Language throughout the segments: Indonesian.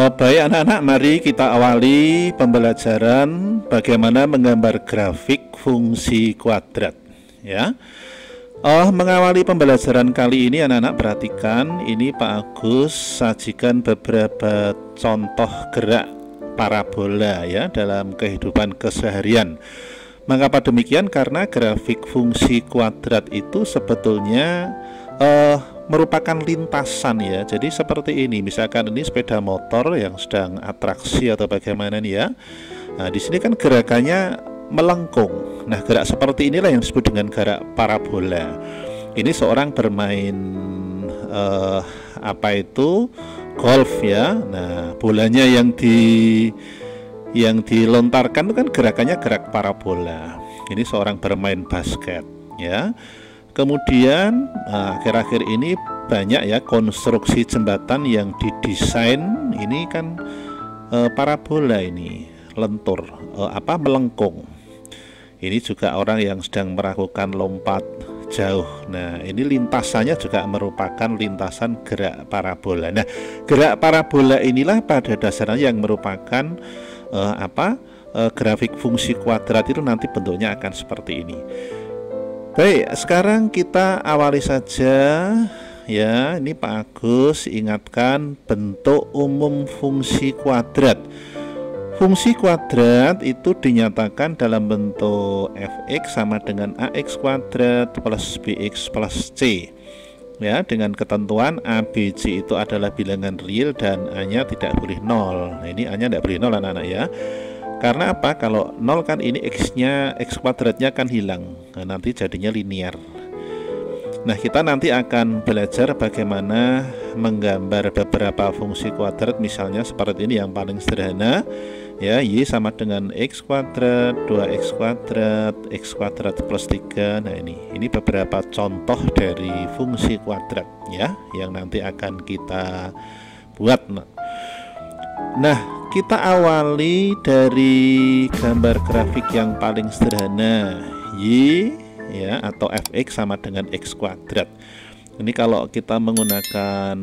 Baik anak-anak, mari kita awali pembelajaran bagaimana menggambar grafik fungsi kuadrat. Ya, mengawali pembelajaran kali ini anak-anak perhatikan, ini Pak Agus sajikan beberapa contoh gerak parabola ya dalam kehidupan keseharian. Mengapa demikian? Karena grafik fungsi kuadrat itu sebetulnya merupakan lintasan ya. Jadi seperti ini, misalkan ini sepeda motor yang sedang atraksi atau bagaimana nih ya. Nah, di sini kan gerakannya melengkung. Nah, gerak seperti inilah yang disebut dengan gerak parabola. Ini seorang bermain golf ya. Nah, bolanya yang dilontarkan itu kan gerakannya gerak parabola. Ini seorang bermain basket ya. Kemudian akhir-akhir ini banyak ya konstruksi jembatan yang didesain ini kan parabola, ini lentur melengkung. Ini juga orang yang sedang melakukan lompat jauh. Nah, ini lintasannya juga merupakan lintasan gerak parabola. Nah, gerak parabola inilah pada dasarnya yang merupakan grafik fungsi kuadrat itu nanti bentuknya akan seperti ini. Baik, sekarang kita awali saja ya. Ini Pak Agus ingatkan bentuk umum fungsi kuadrat. Fungsi kuadrat itu dinyatakan dalam bentuk fx sama dengan ax kuadrat plus bx plus c ya, dengan ketentuan a, b, c itu adalah bilangan real dan a-nya tidak boleh 0. Nah, ini a-nya tidak boleh 0 anak-anak ya. Karena apa? Kalau 0 kan ini x-nya, x kuadratnya kan hilang. Nah, nanti jadinya linear. Nah, kita nanti akan belajar bagaimana menggambar beberapa fungsi kuadrat, misalnya seperti ini yang paling sederhana ya, y sama dengan x kuadrat, 2x kuadrat, x kuadrat plus 3. Nah, ini beberapa contoh dari fungsi kuadrat ya yang nanti akan kita buat. Nah, kita awali dari gambar grafik yang paling sederhana, y ya atau fx sama dengan x kuadrat. Ini kalau kita menggunakan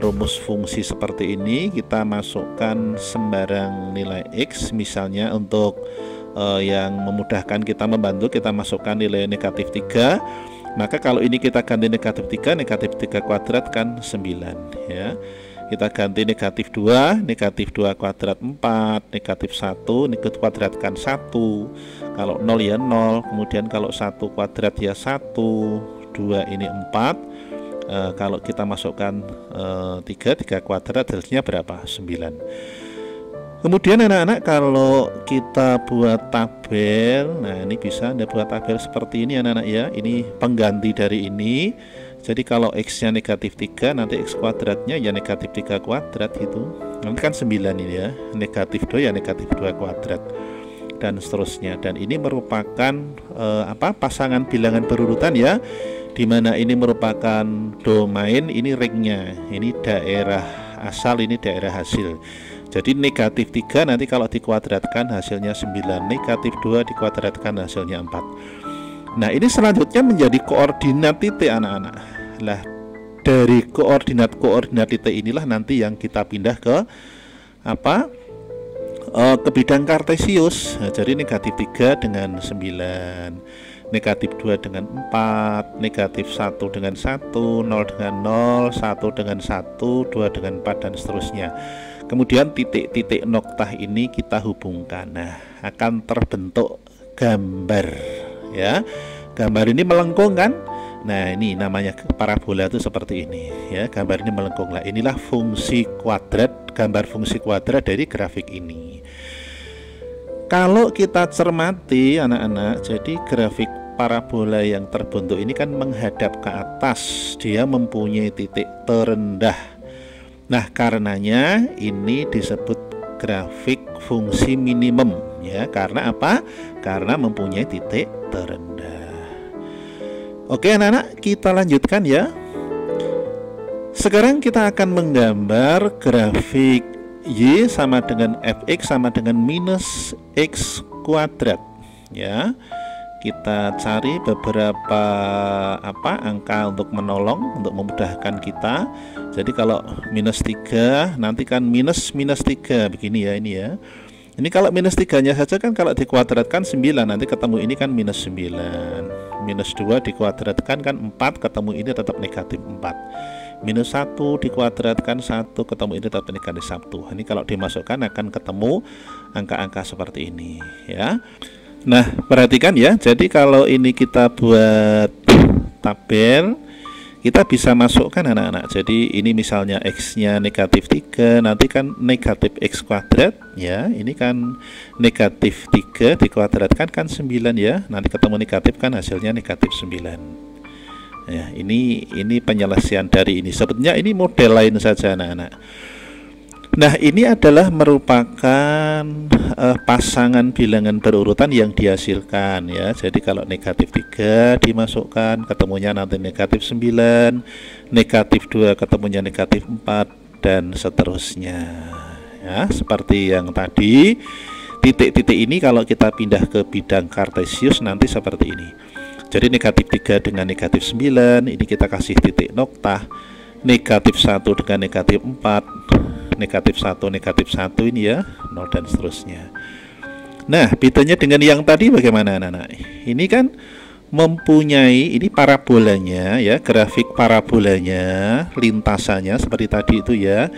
rumus fungsi seperti ini, kita masukkan sembarang nilai x, misalnya untuk yang memudahkan kita membantu, kita masukkan nilai negatif 3. Maka kalau ini kita ganti negatif 3, negatif 3 kuadrat kan 9 ya. Kita ganti negatif 2, negatif 2 kuadrat 4, negatif 1, negatif kuadrat kan 1. Kalau 0 ya 0, kemudian kalau 1 kuadrat ya 1, 2 ini 4. Kalau kita masukkan 3 kuadrat hasilnya berapa? 9. Kemudian anak-anak kalau kita buat tabel, nah ini bisa Anda buat tabel seperti ini anak-anak ya. Ini pengganti dari ini. Jadi kalau x-nya negatif 3, nanti x kuadratnya ya negatif 3 kuadrat itu. Nanti kan 9 ini ya. Negatif 2 ya negatif 2 kuadrat. Dan seterusnya. Dan ini merupakan pasangan bilangan berurutan ya. Dimana ini merupakan domain, ini ringnya. Ini daerah asal, ini daerah hasil. Jadi negatif 3 nanti kalau dikuadratkan hasilnya 9. Negatif 2 dikuadratkan hasilnya 4. Nah, ini selanjutnya menjadi koordinat titik anak-anak. Lah, dari koordinat titik inilah nanti yang kita pindah ke ke bidang kartesius. Nah, jadi negatif 3 dengan 9, negatif 2 dengan 4, negatif 1 dengan 1, 0 dengan 0, 1 dengan 1, 2 dengan 4 dan seterusnya. Kemudian titik-titik noktah ini kita hubungkan. Nah, akan terbentuk gambar ya. Gambar ini melengkung kan? Nah, ini namanya parabola itu seperti ini ya. Gambar ini melengkung lah. Inilah fungsi kuadrat, gambar fungsi kuadrat dari grafik ini. Kalau kita cermati anak-anak, jadi grafik parabola yang terbentuk ini kan menghadap ke atas. Dia mempunyai titik terendah. Nah, karenanya ini disebut grafik fungsi minimum ya. Karena apa? Karena mempunyai titik terendah. Oke anak-anak, kita lanjutkan ya. Sekarang kita akan menggambar grafik y sama dengan fx sama dengan minus x kuadrat ya. kita cari beberapa angka untuk menolong, untuk memudahkan kita. Jadi kalau minus 3 nanti kan minus 3 begini ya, ini ya. Ini kalau minus 3-nya saja kan kalau dikuadratkan 9, nanti ketemu ini kan minus 9. Minus 2 dikuadratkan kan 4, ketemu ini tetap negatif 4. Minus 1 dikuadratkan 1, ketemu ini tetap negatif 1. Ini kalau dimasukkan akan ketemu angka-angka seperti ini ya. Nah, perhatikan ya. Jadi kalau ini kita buat tabel, kita bisa masukkan anak-anak. Jadi ini misalnya X-nya negatif 3, nanti kan negatif X kuadrat ya. Ini kan negatif 3 dikuadratkan kan 9 ya. Nanti ketemu negatif kan hasilnya negatif 9 ya. Ini penyelesaian dari ini. Sebetulnya ini model lain saja anak-anak. Nah, ini adalah merupakan pasangan bilangan berurutan yang dihasilkan ya. Jadi kalau negatif 3 dimasukkan, ketemunya nanti negatif 9, negatif 2 ketemunya negatif 4, dan seterusnya ya. Seperti yang tadi, titik-titik ini kalau kita pindah ke bidang kartesius nanti seperti ini. Jadi negatif 3 dengan negatif 9, ini kita kasih titik noktah. Negatif 1 dengan negatif 4, negatif 1, negatif 1 ini ya, 0 dan seterusnya. Nah, bedanya dengan yang tadi bagaimana anak-anak? Ini kan mempunyai, ini parabolanya ya, grafik parabolanya, lintasannya seperti tadi itu ya.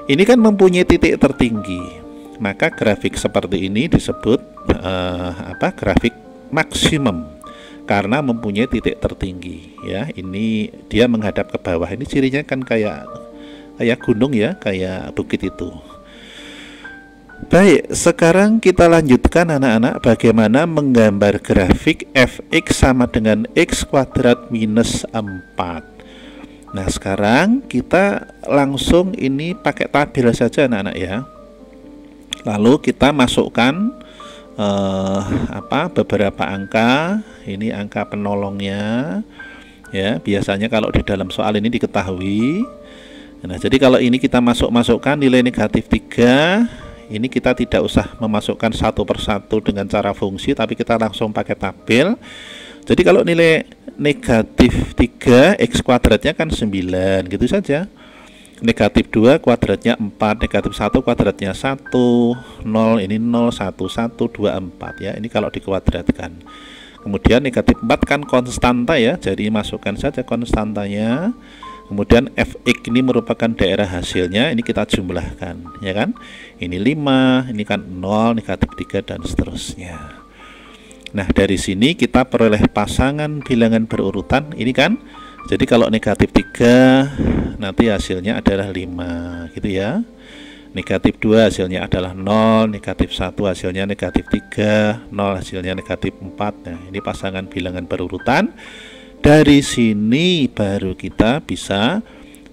Ini kan mempunyai titik tertinggi. Maka grafik seperti ini disebut grafik maksimum, karena mempunyai titik tertinggi ya. Ini dia menghadap ke bawah. Ini cirinya kan kayak gunung ya, kayak bukit itu. Baik, sekarang kita lanjutkan anak-anak bagaimana menggambar grafik fx sama dengan x kuadrat minus 4. Nah, sekarang kita langsung ini pakai tabel saja anak-anak ya. Lalu kita masukkan beberapa angka. Ini angka penolongnya ya. Biasanya kalau di dalam soal ini diketahui. Nah, jadi kalau ini kita masukkan nilai negatif 3, ini kita tidak usah memasukkan satu persatu dengan cara fungsi, tapi kita langsung pakai tabel. Jadi kalau nilai negatif 3 x kuadratnya kan 9, gitu saja. Negatif 2 kuadratnya 4, negatif 1 kuadratnya 1, 0, ini 0, 1, 1, 2, 4 ya. Ini kalau dikuadratkan. Kemudian negatif 4 kan konstanta ya, jadi masukkan saja konstantanya. Kemudian fx ini merupakan daerah hasilnya, ini kita jumlahkan ya kan. Ini 5, ini kan 0, negatif 3 dan seterusnya. Nah, dari sini kita peroleh pasangan bilangan berurutan ini kan. Jadi kalau negatif 3 nanti hasilnya adalah 5 gitu ya. Negatif 2 hasilnya adalah 0, negatif 1 hasilnya negatif 3, 0 hasilnya negatif 4. Nah, ini pasangan bilangan berurutan. Dari sini baru kita bisa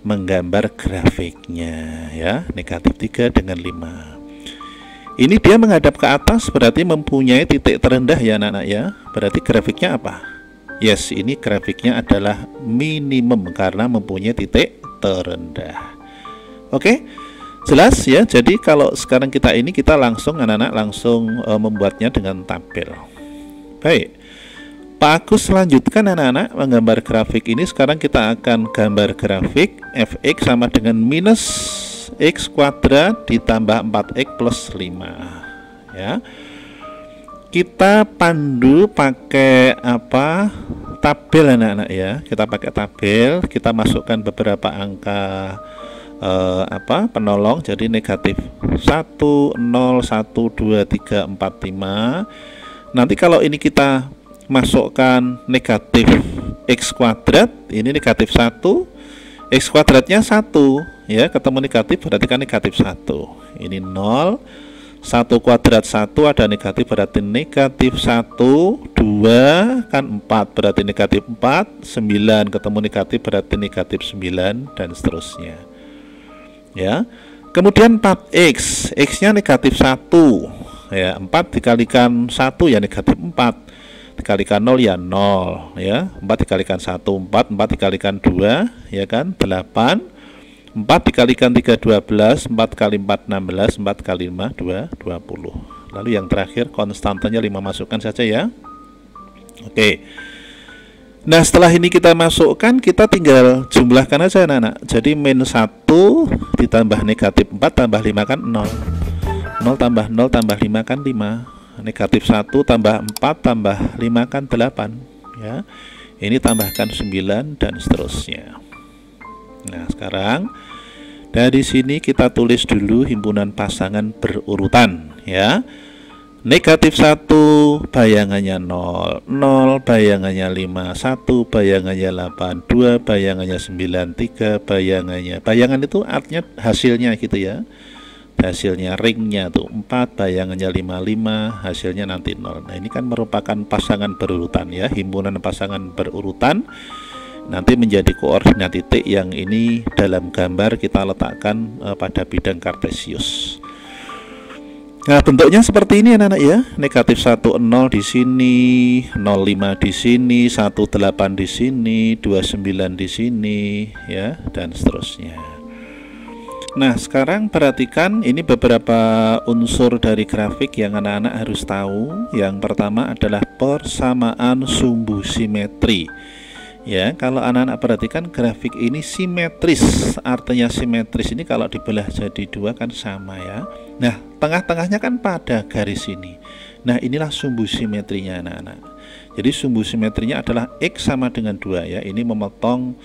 menggambar grafiknya ya, negatif 3 dengan 5. Ini dia menghadap ke atas, berarti mempunyai titik terendah ya anak-anak ya. Berarti grafiknya apa? Yes, ini grafiknya adalah minimum karena mempunyai titik terendah. Oke, jelas ya. Jadi kalau sekarang kita langsung anak-anak langsung membuatnya dengan tabel. Baik, Pak Agus lanjutkan anak-anak menggambar grafik ini. Sekarang kita akan gambar grafik fx sama dengan minus x kuadrat ditambah 4x plus 5 ya. Kita pandu pakai tabel anak-anak ya. Kita pakai tabel, kita masukkan beberapa angka penolong. Jadi negatif 1, 0, 1, 2, 3, 4, 5. Nanti kalau ini kita masukkan negatif x kuadrat, ini negatif 1, x kuadratnya 1 ya, ketemu negatif berarti kan negatif 1. Ini 0, 1 kuadrat 1 ada negatif berarti negatif 1, 2 kan 4 berarti negatif 4, 9 ketemu negatif berarti negatif 9 dan seterusnya ya. Kemudian 4x, x-nya negatif 1 ya, 4 dikalikan 1 ya negatif 4, dikalikan 0 ya 0 ya. 4 dikalikan 1 4, 4 dikalikan 2 ya kan 8, 4 dikalikan 3 12, 4 kali 4 16, 4 kali 5 2 20. Lalu yang terakhir konstantanya 5 masukkan saja ya. Oke. Nah, setelah ini kita masukkan, kita tinggal jumlahkan aja anak-anak. Jadi min 1 ditambah negatif 4 tambah 5 kan 0. 0 tambah 0 tambah 5 kan 5. Negatif 1 tambah 4 tambah 5 kan 8 ya. Ini tambahkan 9 dan seterusnya. Nah, sekarang dari sini kita tulis dulu himpunan pasangan berurutan ya. Negatif 1 bayangannya 0, 0 bayangannya 5, 1 bayangannya 8, 2 bayangannya 9, 3 bayangannya. Bayangan itu artinya hasilnya gitu ya. Hasilnya ringnya tuh 4 bayangannya 5, hasilnya nanti 0. Nah, ini kan merupakan pasangan berurutan ya, himpunan pasangan berurutan. Nanti menjadi koordinat titik yang ini dalam gambar kita letakkan pada bidang kartesius. Nah, bentuknya seperti ini anak-anak ya. Negatif 1 0 di sini, 05 di sini, 18 di sini, 29 di sini ya, dan seterusnya. Nah, sekarang perhatikan ini beberapa unsur dari grafik yang anak-anak harus tahu. Yang pertama adalah persamaan sumbu simetri. Ya, kalau anak-anak perhatikan grafik ini simetris. Artinya simetris ini kalau dibelah jadi dua kan sama ya. Nah, tengah-tengahnya kan pada garis ini. Nah, inilah sumbu simetrinya anak-anak. Jadi sumbu simetrinya adalah X sama dengan 2 ya. Ini memotong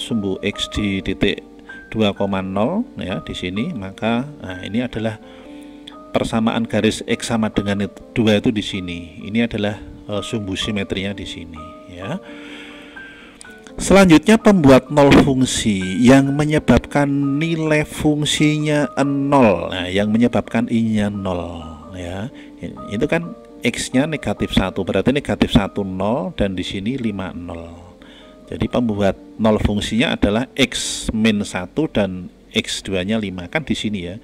sumbu X di titik 2,0 ya di sini. Maka ini adalah persamaan garis X sama dengan 2 itu di sini. Ini adalah sumbu simetrinya di sini ya. Selanjutnya pembuat nol fungsi yang menyebabkan nilai fungsinya 0. Nah, yang menyebabkan I-nya 0 ya. Itu kan X-nya negatif 1, berarti negatif 1 0 dan di sini 5 0. Jadi pembuat nol fungsinya adalah X min 1 dan X2 nya 5 kan di sini ya.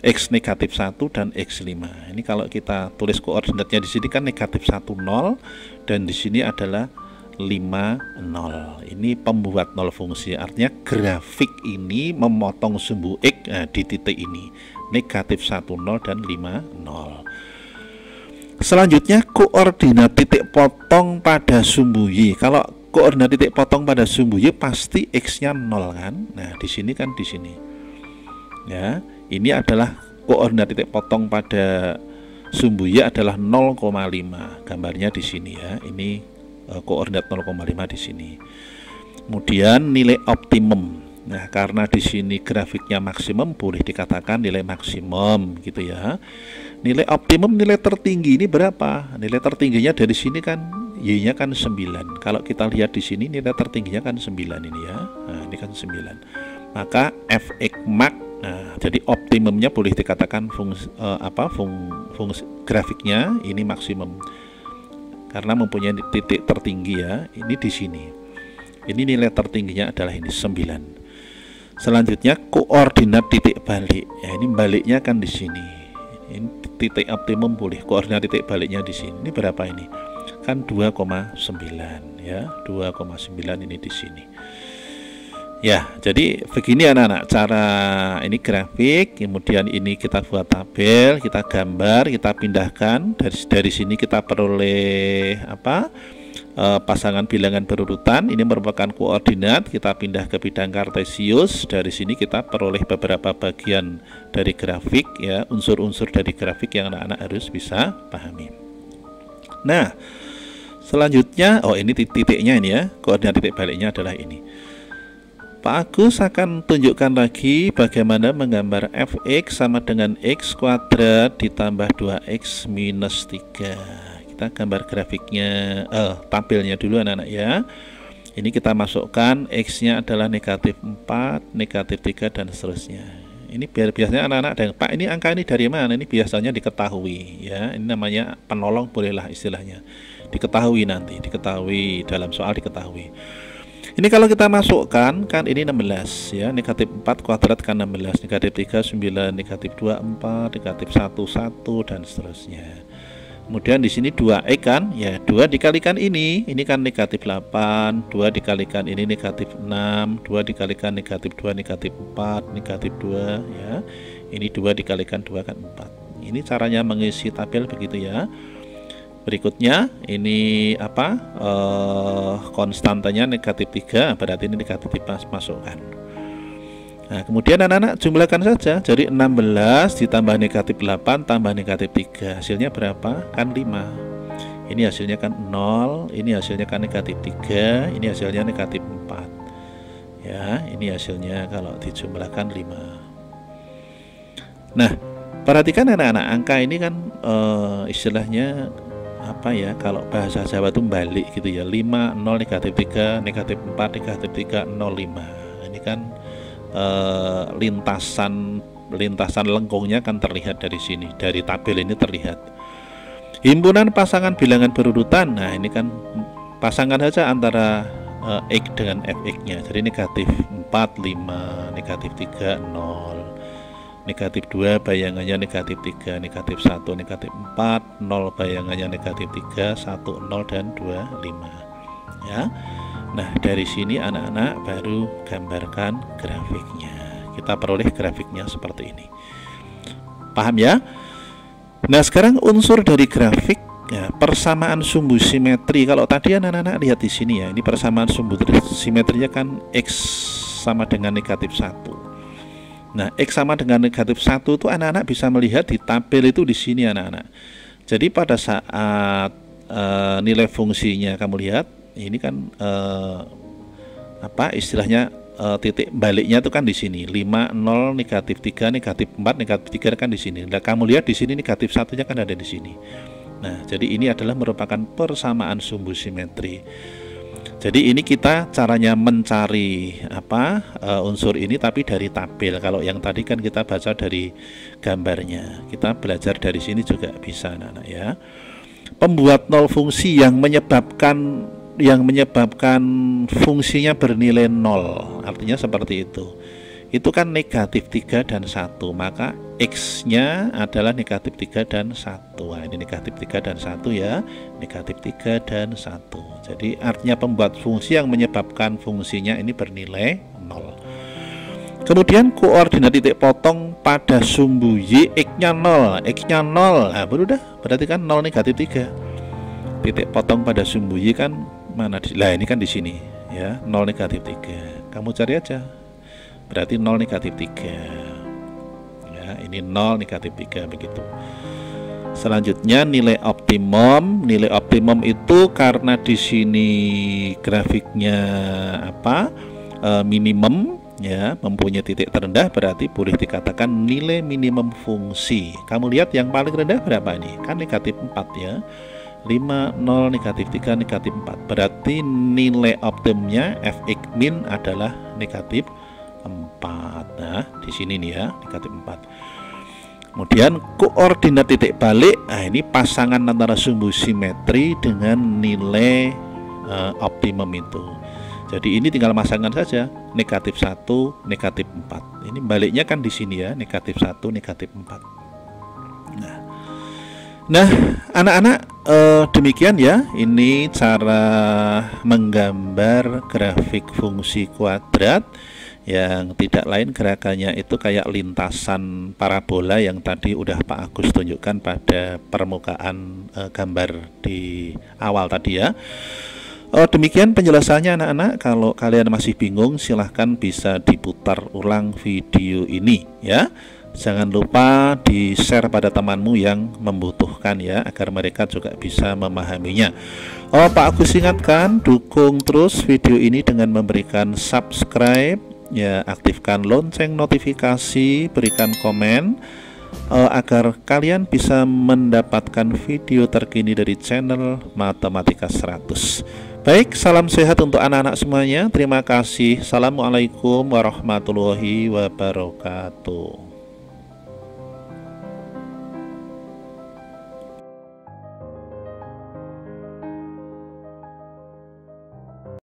X negatif 1 dan X5. Ini kalau kita tulis koordinatnya di sini kan negatif 1 0 dan di sini adalah 5 0. Ini pembuat nol fungsi, artinya grafik ini memotong sumbu X di titik ini negatif 1 0 dan 5 0. Selanjutnya koordinat titik potong pada sumbu Y. Kalau koordinat titik potong pada sumbu Y pasti X-nya 0 kan. Nah, di sini kan di sini. Ya, ini adalah koordinat titik potong pada sumbu Y adalah 0,5. Gambarnya di sini ya. Ini koordinat 0,5 di sini. Kemudian nilai optimum. Nah, karena di sini grafiknya maksimum, boleh dikatakan nilai maksimum gitu ya. Nilai optimum, nilai tertinggi ini berapa? Nilai tertingginya dari sini kan Y-nya kan 9. Kalau kita lihat di sini nilai tertingginya kan 9 ini ya. Nah, ini kan 9. Maka Fx max. Nah, jadi optimumnya boleh dikatakan fungsi grafiknya ini maksimum. Karena mempunyai titik tertinggi ya, ini di sini. Ini nilai tertingginya adalah ini 9. Selanjutnya koordinat titik balik. Ya, ini baliknya kan di sini. Ini titik optimum boleh koordinat titik baliknya di sini. Ini berapa ini? Kan 2,9 ya. 2,9 ini di sini. Ya, jadi begini anak-anak cara ini grafik, kemudian ini kita buat tabel, kita gambar, kita pindahkan dari sini kita peroleh pasangan bilangan berurutan. Ini merupakan koordinat, kita pindah ke bidang kartesius. Dari sini kita peroleh beberapa bagian dari grafik ya, unsur-unsur dari grafik yang anak-anak harus bisa pahami. Nah, selanjutnya ini titiknya ini ya, koordinat titik baliknya adalah ini. Pak Agus akan tunjukkan lagi bagaimana menggambar fx sama dengan x kuadrat ditambah 2x minus 3. Kita gambar grafiknya, tampilnya dulu anak-anak ya. Ini kita masukkan x-nya adalah negatif 4, negatif 3 dan seterusnya. Ini biasanya anak-anak ada yang, Pak ini angka ini dari mana? Ini biasanya diketahui ya. Ini namanya penolong bolehlah istilahnya. Diketahui nanti, diketahui dalam soal diketahui. Ini kalau kita masukkan kan ini 16 ya, negatif 4 kuadrat kan 16, negatif 3 9, negatif 2 4, negatif 1 1 dan seterusnya. Kemudian di sini 2x kan ya, 2 dikalikan ini kan negatif 8, 2 dikalikan ini negatif 6, 2 dikalikan negatif 2 negatif 4, negatif 2 ya. Ini 2 dikalikan 2 kan 4. Ini caranya mengisi tabel begitu ya. Berikutnya ini apa? Konstantanya negatif 3, berarti ini negatif dimasukkan. Nah, kemudian anak-anak jumlahkan saja. Jadi 16 ditambah negatif 8 tambah negatif 3, hasilnya berapa? Kan 5. Ini hasilnya kan 0, ini hasilnya kan negatif 3, ini hasilnya negatif 4. Ya, ini hasilnya kalau dijumlahkan 5. Nah, perhatikan anak-anak, angka ini kan istilahnya apa ya, kalau bahasa Jawa itu balik gitu ya, 5, 0, negatif 3, negatif 4, negatif 3, 0, 5. Ini kan lintasan lengkungnya kan terlihat dari sini, dari tabel ini terlihat. Himpunan pasangan bilangan berurutan, nah ini kan pasangan saja antara X dengan Fx-nya. Jadi negatif 4, 5, negatif 3, 0, negatif 2 bayangannya negatif 3, negatif 1, negatif 4, 0 bayangannya negatif 3, 1, 0, dan 2, 5 ya. Nah, dari sini anak-anak baru gambarkan grafiknya. Kita peroleh grafiknya seperti ini. Paham ya? Nah, sekarang unsur dari grafik ya, persamaan sumbu simetri. Kalau tadi anak-anak lihat di sini ya, ini persamaan sumbu simetrinya kan X sama dengan negatif 1. Nah, X sama dengan negatif 1 itu anak-anak bisa melihat di tabel itu di sini anak-anak. Jadi pada saat nilai fungsinya kamu lihat, ini kan apa istilahnya titik baliknya itu kan di sini 5, 0, negatif 3, negatif 4, negatif 3 kan di sini. Nah, kamu lihat di sini negatif 1-nya kan ada di sini. Nah, jadi ini adalah merupakan persamaan sumbu simetri. Jadi ini kita caranya mencari apa unsur ini tapi dari tabel. Kalau yang tadi kan kita baca dari gambarnya. Kita belajar dari sini juga bisa anak-anak ya. Pembuat nol fungsi yang menyebabkan fungsinya bernilai 0, artinya seperti itu kan negatif 3 dan 1, maka X nya adalah negatif 3 dan 1. Nah, ini negatif 3 dan 1 ya, negatif 3 dan 1. Jadi artinya pembuat fungsi yang menyebabkan fungsinya ini bernilai 0. Kemudian koordinat titik potong pada sumbu Y, X nya 0, X nya 0. Nah, udah, berarti kan 0 negatif 3. Titik potong pada sumbu Y kan mana? Lah ini kan di sini ya, 0 negatif 3. Kamu cari aja. Berarti 0 negatif 3. Ya, ini 0 negatif 3 begitu. Selanjutnya nilai optimum. Nilai optimum itu karena di sini grafiknya apa? Minimum ya, mempunyai titik terendah, berarti boleh dikatakan nilai minimum fungsi. Kamu lihat yang paling rendah berapa ini? Kan negatif 4 ya. 5, 0, negatif 3, negatif 4. Berarti nilai optimumnya Fx min adalah negatif 4. Nah, di sini nih ya, negatif 4. Kemudian koordinat titik balik. Nah, ini pasangan antara sumbu simetri dengan nilai optimum itu. Jadi ini tinggal masangkan saja, negatif 1, negatif 4. Ini baliknya kan di sini ya, negatif 1, negatif 4. Nah, anak-anak demikian ya, ini cara menggambar grafik fungsi kuadrat yang tidak lain gerakannya itu kayak lintasan parabola yang tadi udah Pak Agus tunjukkan pada permukaan gambar di awal tadi ya. Demikian penjelasannya anak-anak. Kalau kalian masih bingung, silahkan bisa diputar ulang video ini ya. Jangan lupa di-share pada temanmu yang membutuhkan ya, agar mereka juga bisa memahaminya. Pak Agus ingatkan, dukung terus video ini dengan memberikan subscribe ya, aktifkan lonceng notifikasi, berikan komen agar kalian bisa mendapatkan video terkini dari channel Matematika 100. Baik, salam sehat untuk anak-anak semuanya. Terima kasih. Assalamualaikum warahmatullahi wabarakatuh.